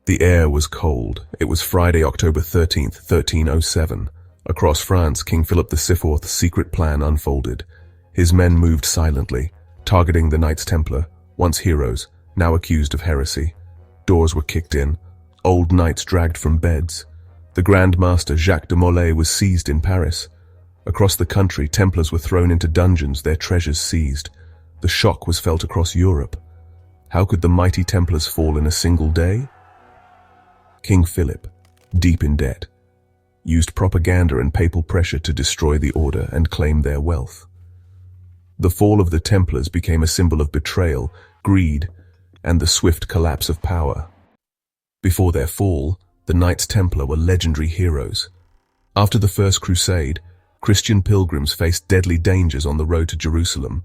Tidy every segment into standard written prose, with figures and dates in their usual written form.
The air was cold. It was Friday, October 13th, 1307. Across France, King Philip IV's secret plan unfolded. His men moved silently, targeting the Knights Templar, once heroes, now accused of heresy. Doors were kicked in, old knights dragged from beds. The Grand Master Jacques de Molay was seized in Paris. Across the country, Templars were thrown into dungeons, their treasures seized. The shock was felt across Europe. How could the mighty Templars fall in a single day? King Philip, deep in debt, used propaganda and papal pressure to destroy the order and claim their wealth. The fall of the Templars became a symbol of betrayal, greed, and the swift collapse of power. Before their fall, the Knights Templar were legendary heroes. After the First Crusade, Christian pilgrims faced deadly dangers on the road to Jerusalem.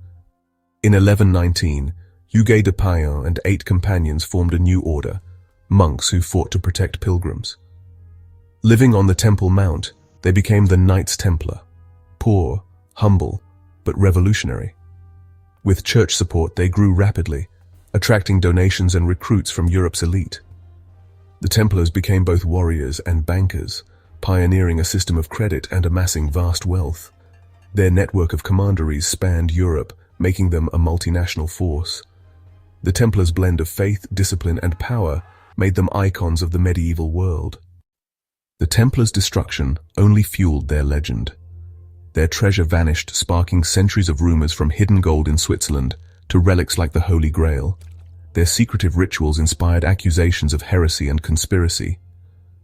In 1119, Hugues de Payens and 8 companions formed a new order, monks who fought to protect pilgrims. Living on the Temple Mount, they became the Knights Templar, poor, humble, but revolutionary. With church support, they grew rapidly, attracting donations and recruits from Europe's elite. The Templars became both warriors and bankers, pioneering a system of credit and amassing vast wealth. Their network of commanderies spanned Europe, making them a multinational force. The Templars' blend of faith, discipline, and power made them icons of the medieval world. The Templars' destruction only fueled their legend. Their treasure vanished, sparking centuries of rumors from hidden gold in Switzerland to relics like the Holy Grail. Their secretive rituals inspired accusations of heresy and conspiracy.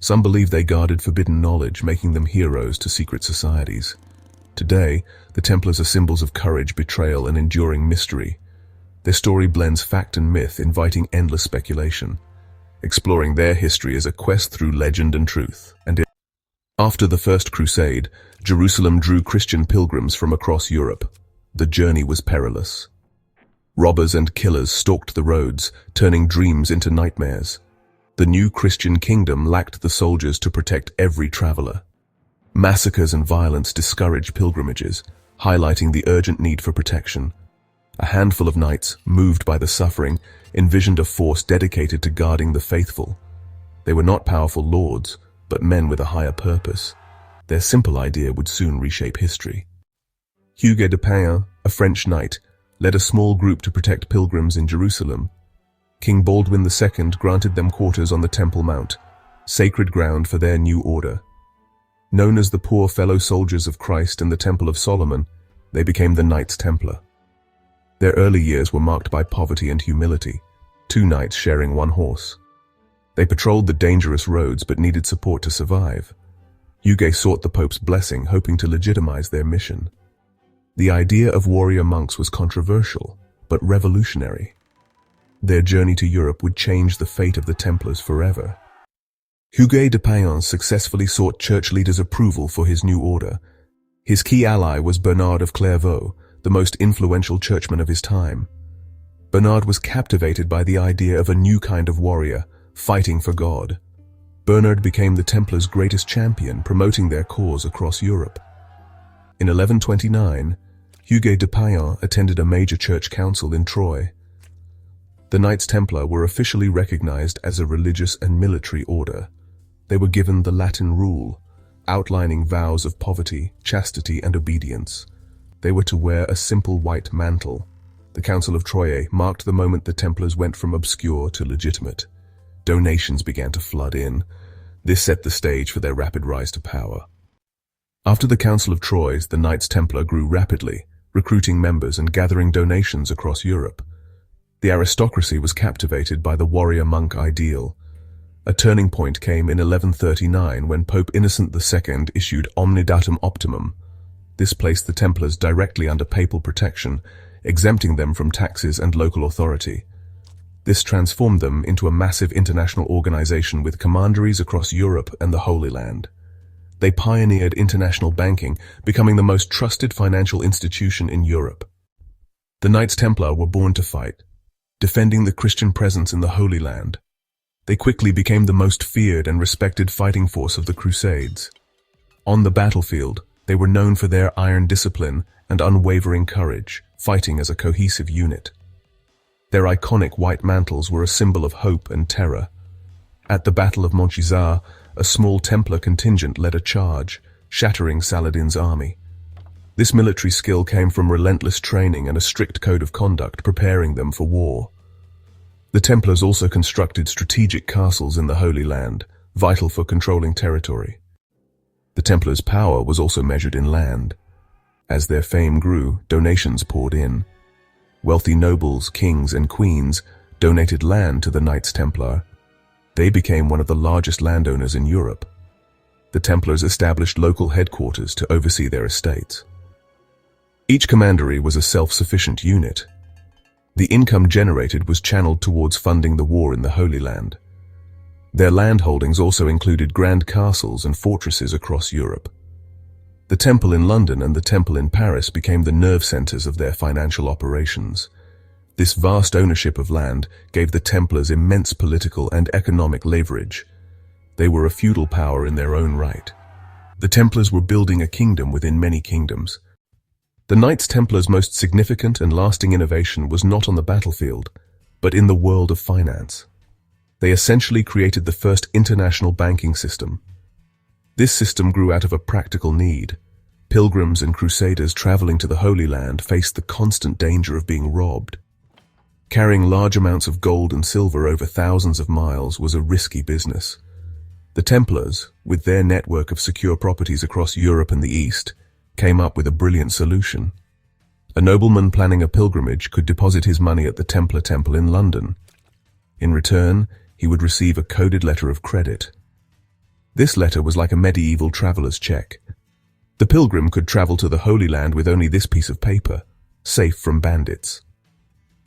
Some believe they guarded forbidden knowledge, making them heroes to secret societies. Today, the Templars are symbols of courage, betrayal, and enduring mystery. Their story blends fact and myth, inviting endless speculation. Exploring their history is a quest through legend and truth. After the First Crusade, Jerusalem drew Christian pilgrims from across Europe. The journey was perilous. Robbers and killers stalked the roads, turning dreams into nightmares. The new Christian kingdom lacked the soldiers to protect every traveler. Massacres and violence discouraged pilgrimages, highlighting the urgent need for protection. A handful of knights, moved by the suffering, envisioned a force dedicated to guarding the faithful. They were not powerful lords, but men with a higher purpose. Their simple idea would soon reshape history. Hugues de Payens, a French knight, led a small group to protect pilgrims in Jerusalem. King Baldwin II granted them quarters on the Temple Mount, sacred ground for their new order. Known as the poor fellow soldiers of Christ and the Temple of Solomon, they became the Knights Templar. Their early years were marked by poverty and humility, 2 knights sharing 1 horse. They patrolled the dangerous roads but needed support to survive. Hugues sought the Pope's blessing, hoping to legitimize their mission. The idea of warrior monks was controversial, but revolutionary. Their journey to Europe would change the fate of the Templars forever. Hugues de Payens successfully sought church leaders' approval for his new order. His key ally was Bernard of Clairvaux, the most influential churchman of his time. Bernard was captivated by the idea of a new kind of warrior, fighting for God. Bernard became the Templars' greatest champion, promoting their cause across Europe. In 1129, Hugues de Payens attended a major church council in Troyes. The Knights Templar were officially recognized as a religious and military order. They were given the Latin rule, outlining vows of poverty, chastity, and obedience. They were to wear a simple white mantle. The Council of Troyes marked the moment the Templars went from obscure to legitimate. Donations began to flood in. This set the stage for their rapid rise to power. After the Council of Troyes, the Knights Templar grew rapidly, recruiting members and gathering donations across Europe. The aristocracy was captivated by the warrior monk ideal. A turning point came in 1139 when Pope Innocent II issued Omnidatum Optimum. This placed the Templars directly under papal protection, exempting them from taxes and local authority. This transformed them into a massive international organization with commanderies across Europe and the Holy Land. They pioneered international banking, becoming the most trusted financial institution in Europe. The Knights Templar were born to fight, defending the Christian presence in the Holy Land. They quickly became the most feared and respected fighting force of the Crusades. On the battlefield, they were known for their iron discipline and unwavering courage, fighting as a cohesive unit. Their iconic white mantles were a symbol of hope and terror. At the Battle of Montchizar, a small Templar contingent led a charge, shattering Saladin's army. This military skill came from relentless training and a strict code of conduct preparing them for war. The Templars also constructed strategic castles in the Holy Land, vital for controlling territory. The Templars' power was also measured in land. As their fame grew, donations poured in. Wealthy nobles, kings, and queens donated land to the Knights Templar. They became one of the largest landowners in Europe. The Templars established local headquarters to oversee their estates. Each commandery was a self-sufficient unit. The income generated was channeled towards funding the war in the Holy Land. Their land holdings also included grand castles and fortresses across Europe. The Temple in London and the Temple in Paris became the nerve centers of their financial operations. This vast ownership of land gave the Templars immense political and economic leverage. They were a feudal power in their own right. The Templars were building a kingdom within many kingdoms. The Knights Templar's most significant and lasting innovation was not on the battlefield, but in the world of finance. They essentially created the first international banking system. This system grew out of a practical need. Pilgrims and crusaders traveling to the Holy Land faced the constant danger of being robbed. Carrying large amounts of gold and silver over thousands of miles was a risky business. The Templars, with their network of secure properties across Europe and the East, came up with a brilliant solution. A nobleman planning a pilgrimage could deposit his money at the Templar Temple in London. In return, he would receive a coded letter of credit. This letter was like a medieval traveler's check. The pilgrim could travel to the Holy Land with only this piece of paper, safe from bandits.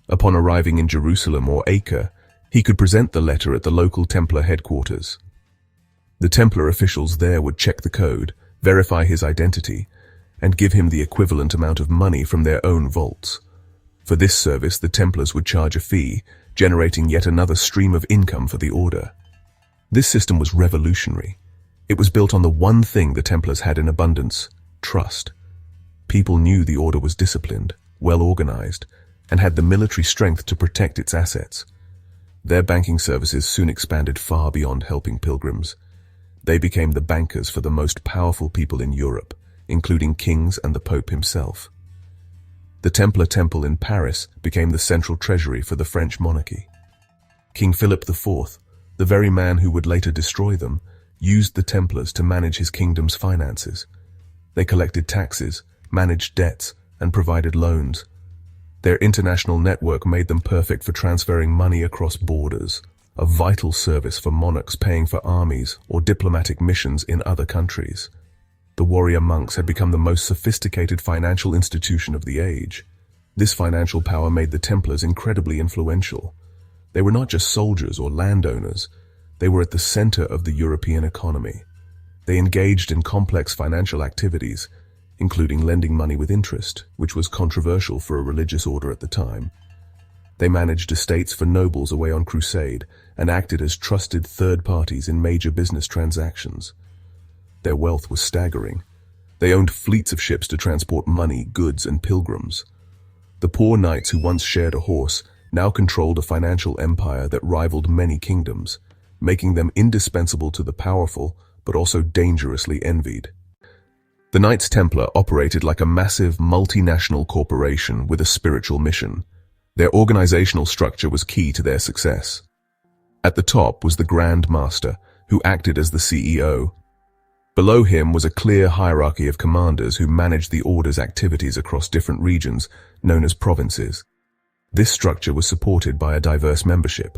Upon arriving in Jerusalem or Acre, he could present the letter at the local Templar headquarters. The Templar officials there would check the code, verify his identity, and give him the equivalent amount of money from their own vaults. For this service, the Templars would charge a fee, generating yet another stream of income for the order. This system was revolutionary. It was built on the one thing the Templars had in abundance: trust. People knew the order was disciplined, well organized, and had the military strength to protect its assets. Their banking services soon expanded far beyond helping pilgrims. They became the bankers for the most powerful people in Europe, including kings and the Pope himself. The Templar Temple in Paris became the central treasury for the French monarchy. King Philip IV, the very man who would later destroy them, used the Templars to manage his kingdom's finances. They collected taxes, managed debts, and provided loans. Their international network made them perfect for transferring money across borders, a vital service for monarchs paying for armies or diplomatic missions in other countries. The warrior monks had become the most sophisticated financial institution of the age. This financial power made the Templars incredibly influential. They were not just soldiers or landowners. They were at the center of the European economy. They engaged in complex financial activities, including lending money with interest, which was controversial for a religious order at the time. They managed estates for nobles away on crusade and acted as trusted third parties in major business transactions. Their wealth was staggering. They owned fleets of ships to transport money, goods, and pilgrims. The poor knights who once shared a horse now controlled a financial empire that rivaled many kingdoms, making them indispensable to the powerful, but also dangerously envied. The Knights Templar operated like a massive multinational corporation with a spiritual mission. Their organizational structure was key to their success. At the top was the Grand Master, who acted as the CEO. Below him was a clear hierarchy of commanders who managed the order's activities across different regions, known as provinces. This structure was supported by a diverse membership.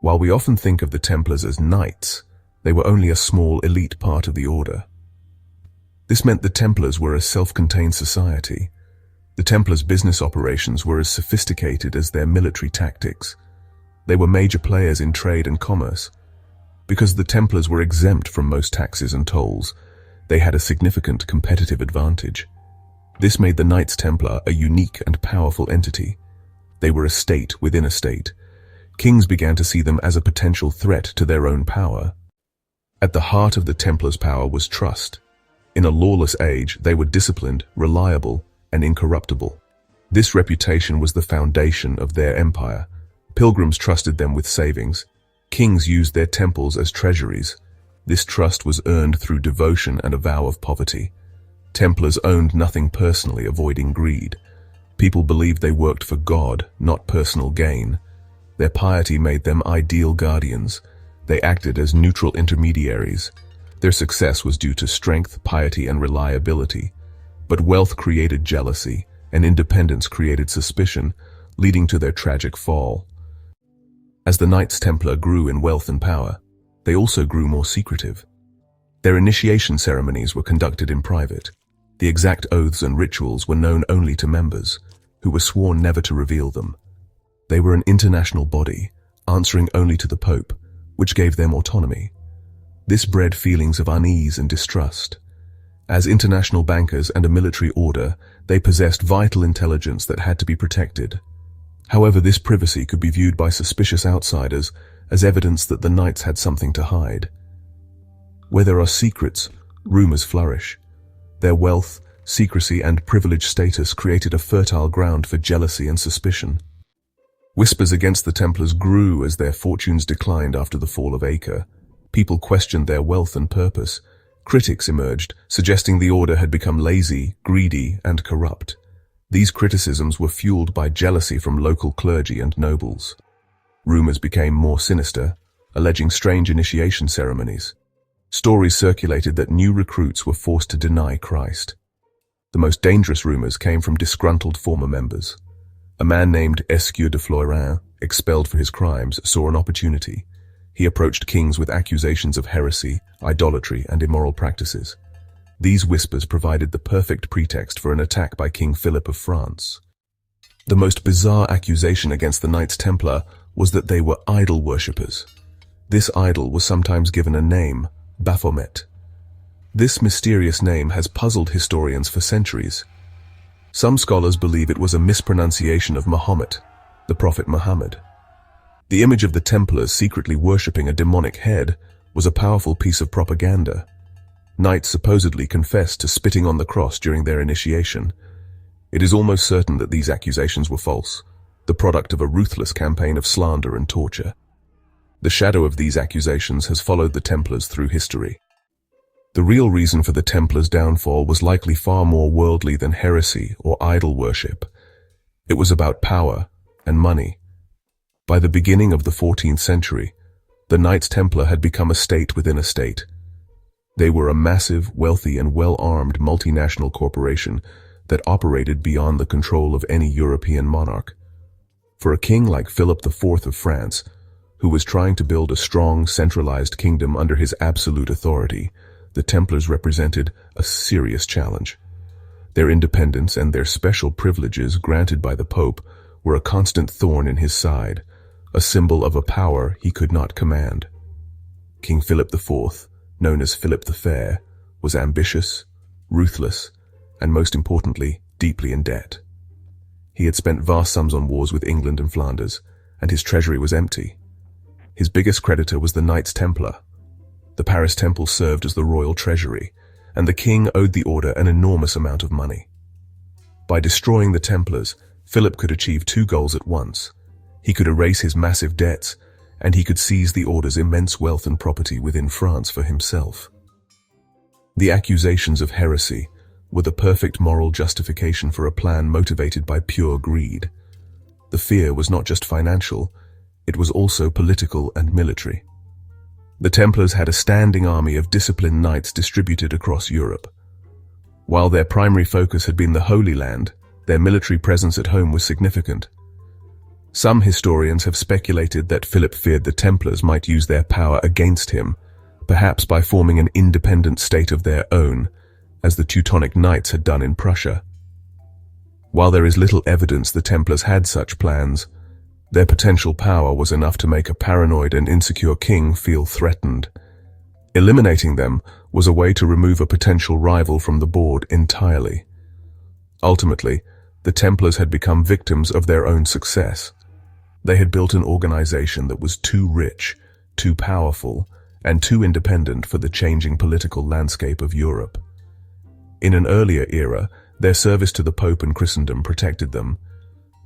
While we often think of the Templars as knights, they were only a small elite part of the order. This meant the Templars were a self-contained society. The Templars' business operations were as sophisticated as their military tactics. They were major players in trade and commerce. Because the Templars were exempt from most taxes and tolls, they had a significant competitive advantage. This made the Knights Templar a unique and powerful entity. They were a state within a state. Kings began to see them as a potential threat to their own power. At the heart of the Templars' power was trust. In a lawless age, they were disciplined, reliable, and incorruptible. This reputation was the foundation of their empire. Pilgrims trusted them with savings. Kings used their temples as treasuries. This trust was earned through devotion and a vow of poverty. Templars owned nothing personally, avoiding greed. People believed they worked for God, not personal gain. Their piety made them ideal guardians. They acted as neutral intermediaries. Their success was due to strength, piety, and reliability. But wealth created jealousy, and independence created suspicion, leading to their tragic fall. As the Knights Templar grew in wealth and power, they also grew more secretive. Their initiation ceremonies were conducted in private. The exact oaths and rituals were known only to members, who were sworn never to reveal them. They were an international body, answering only to the Pope, which gave them autonomy. This bred feelings of unease and distrust. As international bankers and a military order, they possessed vital intelligence that had to be protected. However, this privacy could be viewed by suspicious outsiders as evidence that the Knights had something to hide. Where there are secrets, rumors flourish. Their wealth, secrecy, and privileged status created a fertile ground for jealousy and suspicion. Whispers against the Templars grew as their fortunes declined after the fall of Acre. People questioned their wealth and purpose. Critics emerged, suggesting the order had become lazy, greedy, and corrupt. These criticisms were fueled by jealousy from local clergy and nobles. Rumors became more sinister, alleging strange initiation ceremonies. Stories circulated that new recruits were forced to deny Christ. The most dangerous rumors came from disgruntled former members. A man named Escure de Florin, expelled for his crimes, saw an opportunity. He approached kings with accusations of heresy, idolatry, and immoral practices. These whispers provided the perfect pretext for an attack by King Philip of France. The most bizarre accusation against the Knights Templar was that they were idol worshippers. This idol was sometimes given a name, Baphomet. This mysterious name has puzzled historians for centuries. Some scholars believe it was a mispronunciation of Mahomet, the Prophet Muhammad. The image of the Templars secretly worshipping a demonic head was a powerful piece of propaganda. Knights supposedly confessed to spitting on the cross during their initiation. It is almost certain that these accusations were false, the product of a ruthless campaign of slander and torture. The shadow of these accusations has followed the Templars through history. The real reason for the Templars' downfall was likely far more worldly than heresy or idol worship. It was about power and money. By the beginning of the 14th century, the Knights Templar had become a state within a state. They were a massive, wealthy, and well-armed multinational corporation that operated beyond the control of any European monarch. For a king like Philip IV of France, who was trying to build a strong, centralized kingdom under his absolute authority, the Templars represented a serious challenge. Their independence and their special privileges granted by the Pope were a constant thorn in his side, a symbol of a power he could not command. King Philip IV, known as Philip the Fair, was ambitious, ruthless, and most importantly, deeply in debt. He had spent vast sums on wars with England and Flanders, and his treasury was empty. His biggest creditor was the Knights Templar. The Paris Temple served as the royal treasury, and the king owed the order an enormous amount of money. By destroying the Templars, Philip could achieve two goals at once. He could erase his massive debts, and he could seize the order's immense wealth and property within France for himself. The accusations of heresy were the perfect moral justification for a plan motivated by pure greed. The fear was not just financial, it was also political and military. The Templars had a standing army of disciplined knights distributed across Europe. While their primary focus had been the Holy Land, their military presence at home was significant. Some historians have speculated that Philip feared the Templars might use their power against him, perhaps by forming an independent state of their own, as the Teutonic Knights had done in Prussia. While there is little evidence the Templars had such plans, their potential power was enough to make a paranoid and insecure king feel threatened. Eliminating them was a way to remove a potential rival from the board entirely. Ultimately, the Templars had become victims of their own success. They had built an organization that was too rich, too powerful, and too independent for the changing political landscape of Europe. In an earlier era, their service to the Pope and Christendom protected them,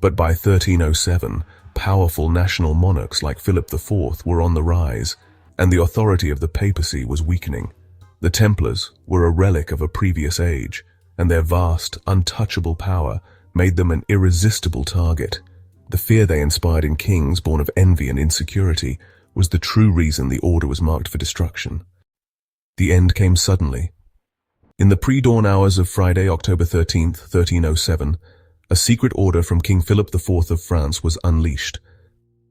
but by 1307, Powerful national monarchs like Philip IV were on the rise, and the authority of the papacy was weakening. The Templars were a relic of a previous age, and their vast, untouchable power made them an irresistible target. The fear they inspired in kings born of envy and insecurity was the true reason the order was marked for destruction. The end came suddenly. In the pre-dawn hours of Friday, October 13th, 1307, a secret order from King Philip IV of France was unleashed.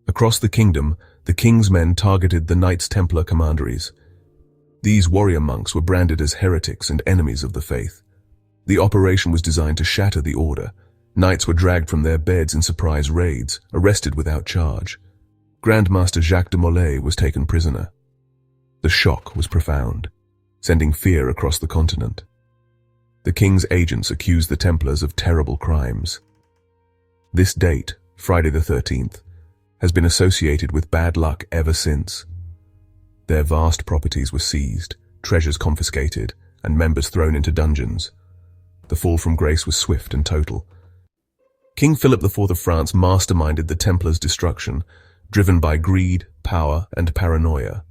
Across the kingdom, the king's men targeted the Knights Templar commanderies. These warrior monks were branded as heretics and enemies of the faith. The operation was designed to shatter the order. Knights were dragged from their beds in surprise raids, arrested without charge. Grand Master Jacques de Molay was taken prisoner. The shock was profound, sending fear across the continent. The king's agents accused the Templars of terrible crimes. This date, Friday the 13th, has been associated with bad luck ever since. Their vast properties were seized, treasures confiscated, and members thrown into dungeons. The fall from grace was swift and total. King Philip IV of France masterminded the Templars' destruction, driven by greed, power, and paranoia.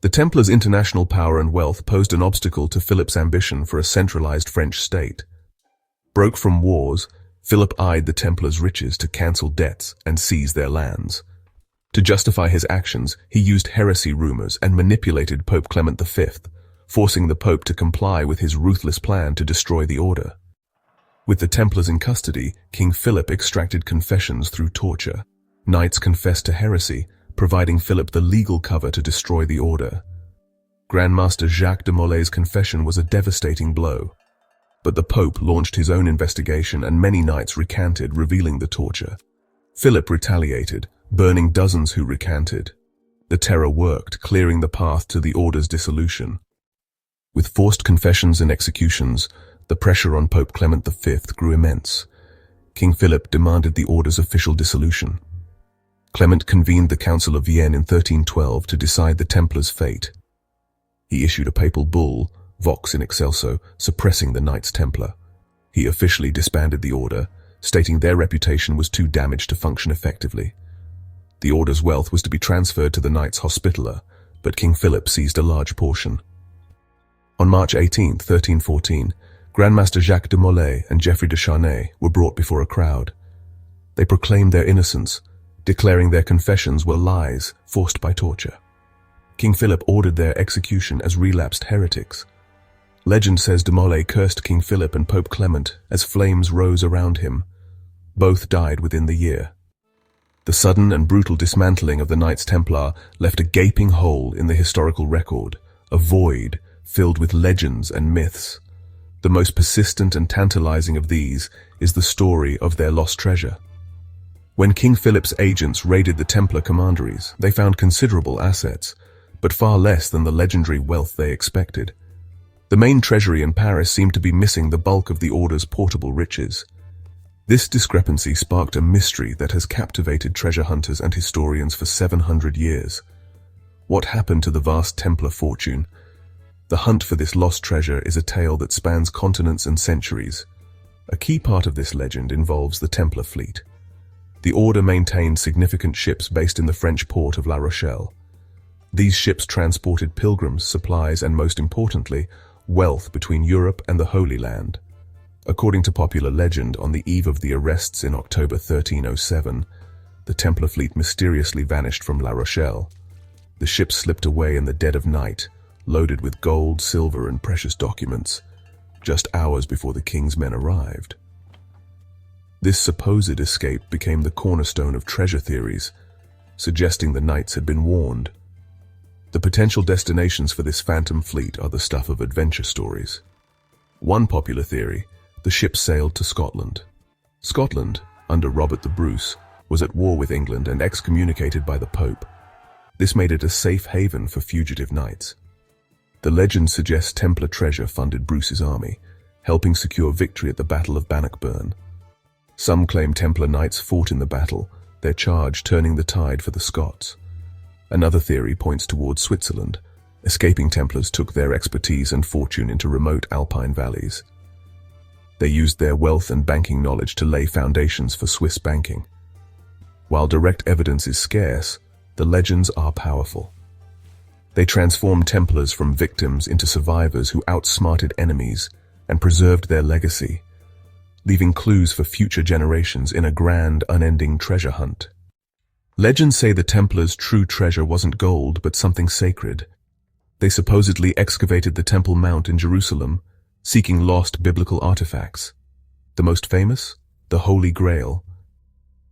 The Templars' international power and wealth posed an obstacle to Philip's ambition for a centralized French state. Broke from wars, Philip eyed the Templars' riches to cancel debts and seize their lands. To justify his actions, he used heresy rumors and manipulated Pope Clement V, forcing the Pope to comply with his ruthless plan to destroy the order. With the Templars in custody, King Philip extracted confessions through torture. Knights confessed to heresy, providing Philip the legal cover to destroy the order. Grand Master Jacques de Molay's confession was a devastating blow. But the Pope launched his own investigation and many knights recanted, revealing the torture. Philip retaliated, burning dozens who recanted. The terror worked, clearing the path to the order's dissolution. With forced confessions and executions, the pressure on Pope Clement V grew immense. King Philip demanded the order's official dissolution. Clement convened the Council of Vienne in 1312 to decide the Templars' fate. He issued a papal bull, Vox in Excelso, suppressing the Knights Templar. He officially disbanded the order, stating their reputation was too damaged to function effectively. The order's wealth was to be transferred to the Knights Hospitaller, but King Philip seized a large portion. On March 18, 1314, Grand Master Jacques de Molay and Geoffrey de Charnay were brought before a crowd. They proclaimed their innocence, declaring their confessions were lies forced by torture. King Philip ordered their execution as relapsed heretics. Legend says de Molay cursed King Philip and Pope Clement as flames rose around him. Both died within the year. The sudden and brutal dismantling of the Knights Templar left a gaping hole in the historical record, a void filled with legends and myths. The most persistent and tantalizing of these is the story of their lost treasure. When King Philip's agents raided the Templar commanderies, they found considerable assets, but far less than the legendary wealth they expected. The main treasury in Paris seemed to be missing the bulk of the order's portable riches. This discrepancy sparked a mystery that has captivated treasure hunters and historians for 700 years. What happened to the vast Templar fortune? The hunt for this lost treasure is a tale that spans continents and centuries. A key part of this legend involves the Templar fleet. The order maintained significant ships based in the French port of La Rochelle. These ships transported pilgrims, supplies, and most importantly, wealth between Europe and the Holy Land. According to popular legend, on the eve of the arrests in October 1307, the Templar fleet mysteriously vanished from La Rochelle. The ships slipped away in the dead of night, loaded with gold, silver, and precious documents, just hours before the king's men arrived. This supposed escape became the cornerstone of treasure theories, suggesting the knights had been warned. The potential destinations for this phantom fleet are the stuff of adventure stories. One popular theory, the ship sailed to Scotland. Scotland, under Robert the Bruce, was at war with England and excommunicated by the Pope. This made it a safe haven for fugitive knights. The legend suggests Templar treasure funded Bruce's army, helping secure victory at the Battle of Bannockburn. Some claim Templar knights fought in the battle, their charge turning the tide for the Scots. Another theory points towards Switzerland. Escaping Templars took their expertise and fortune into remote alpine valleys. They used their wealth and banking knowledge to lay foundations for Swiss banking. While direct evidence is scarce, the legends are powerful. They transformed Templars from victims into survivors who outsmarted enemies and preserved their legacy, leaving clues for future generations in a grand, unending treasure hunt. Legends say the Templars' true treasure wasn't gold, but something sacred. They supposedly excavated the Temple Mount in Jerusalem, seeking lost biblical artifacts. The most famous? The Holy Grail.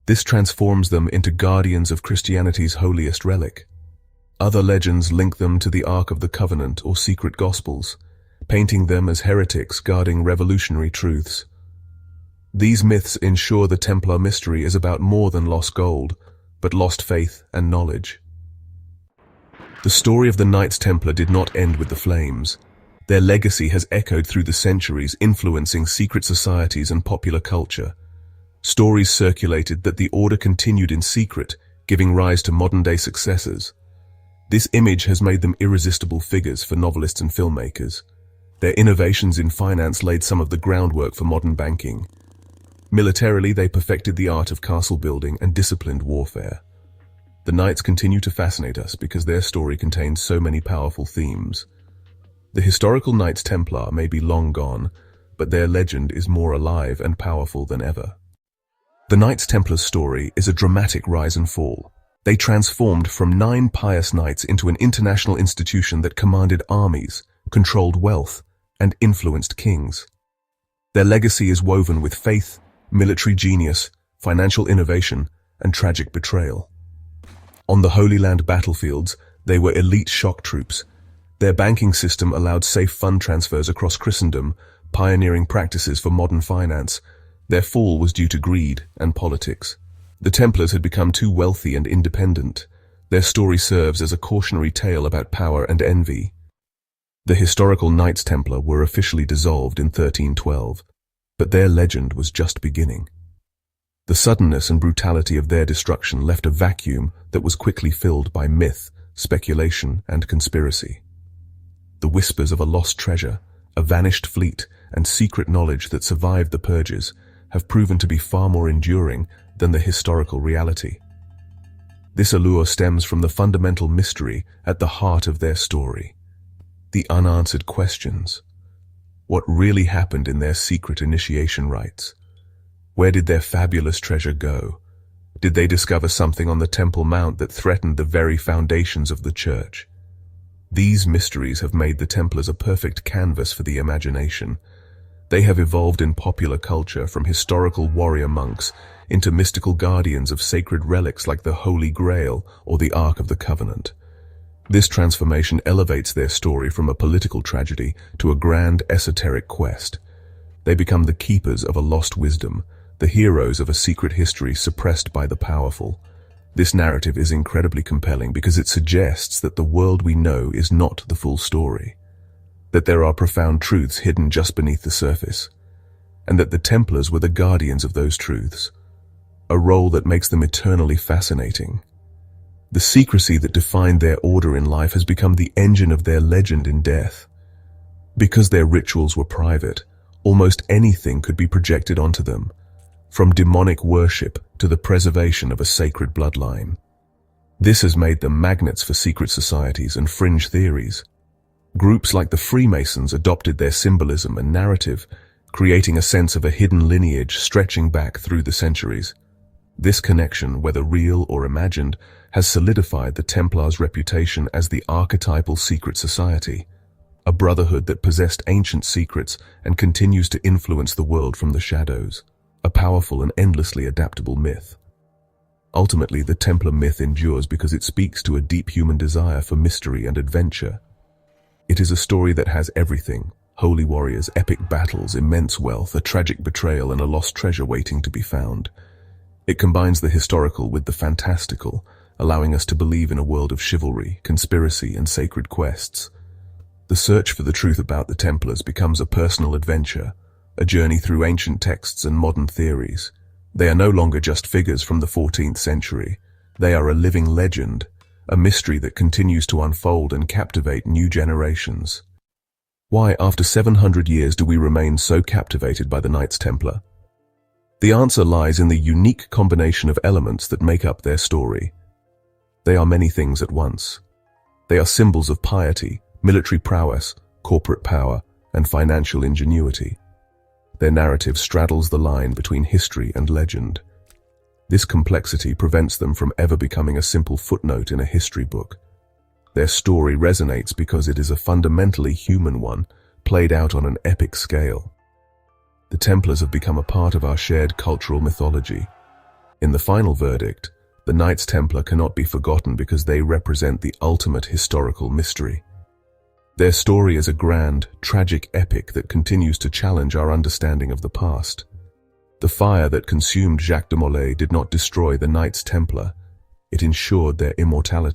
This transforms them into guardians of Christianity's holiest relic. Other legends link them to the Ark of the Covenant or secret Gospels, painting them as heretics guarding revolutionary truths. These myths ensure the Templar mystery is about more than lost gold, but lost faith and knowledge. The story of the Knights Templar did not end with the flames. Their legacy has echoed through the centuries, influencing secret societies and popular culture. Stories circulated that the order continued in secret, giving rise to modern-day successors. This image has made them irresistible figures for novelists and filmmakers. Their innovations in finance laid some of the groundwork for modern banking. Militarily, they perfected the art of castle building and disciplined warfare. The Knights continue to fascinate us because their story contains so many powerful themes. The historical Knights Templar may be long gone, but their legend is more alive and powerful than ever. The Knights Templar's story is a dramatic rise and fall. They transformed from 9 pious knights into an international institution that commanded armies, controlled wealth, and influenced kings. Their legacy is woven with faith, military genius, financial innovation, and tragic betrayal. On the Holy Land battlefields, they were elite shock troops. Their banking system allowed safe fund transfers across Christendom, pioneering practices for modern finance. Their fall was due to greed and politics. The Templars had become too wealthy and independent. Their story serves as a cautionary tale about power and envy. The historical Knights Templar were officially dissolved in 1312, but their legend was just beginning. The suddenness and brutality of their destruction left a vacuum that was quickly filled by myth, speculation, and conspiracy. The whispers of a lost treasure, a vanished fleet, and secret knowledge that survived the purges have proven to be far more enduring than the historical reality. This allure stems from the fundamental mystery at the heart of their story. The unanswered questions. What really happened in their secret initiation rites? Where did their fabulous treasure go? Did they discover something on the Temple Mount that threatened the very foundations of the Church? These mysteries have made the Templars a perfect canvas for the imagination. They have evolved in popular culture from historical warrior monks into mystical guardians of sacred relics like the Holy Grail or the Ark of the Covenant. This transformation elevates their story from a political tragedy to a grand esoteric quest. They become the keepers of a lost wisdom, the heroes of a secret history suppressed by the powerful. This narrative is incredibly compelling because it suggests that the world we know is not the full story, that there are profound truths hidden just beneath the surface, and that the Templars were the guardians of those truths, a role that makes them eternally fascinating. The secrecy that defined their order in life has become the engine of their legend in death. Because their rituals were private, almost anything could be projected onto them, from demonic worship to the preservation of a sacred bloodline. This has made them magnets for secret societies and fringe theories. Groups like the Freemasons adopted their symbolism and narrative, creating a sense of a hidden lineage stretching back through the centuries. This connection, whether real or imagined, has solidified the Templars' reputation as the archetypal secret society, a brotherhood that possessed ancient secrets and continues to influence the world from the shadows, a powerful and endlessly adaptable myth. Ultimately, the Templar myth endures because it speaks to a deep human desire for mystery and adventure. It is a story that has everything: holy warriors, epic battles, immense wealth, a tragic betrayal, and a lost treasure waiting to be found. It combines the historical with the fantastical, allowing us to believe in a world of chivalry, conspiracy, and sacred quests. The search for the truth about the Templars becomes a personal adventure, a journey through ancient texts and modern theories. They are no longer just figures from the 14th century. They are a living legend, a mystery that continues to unfold and captivate new generations. Why, after 700 years, do we remain so captivated by the Knights Templar? The answer lies in the unique combination of elements that make up their story. They are many things at once. They are symbols of piety, military prowess, corporate power, and financial ingenuity. Their narrative straddles the line between history and legend. This complexity prevents them from ever becoming a simple footnote in a history book. Their story resonates because it is a fundamentally human one, played out on an epic scale. The Templars have become a part of our shared cultural mythology. In the final verdict, the Knights Templar cannot be forgotten because they represent the ultimate historical mystery. Their story is a grand, tragic epic that continues to challenge our understanding of the past. The fire that consumed Jacques de Molay did not destroy the Knights Templar, it ensured their immortality.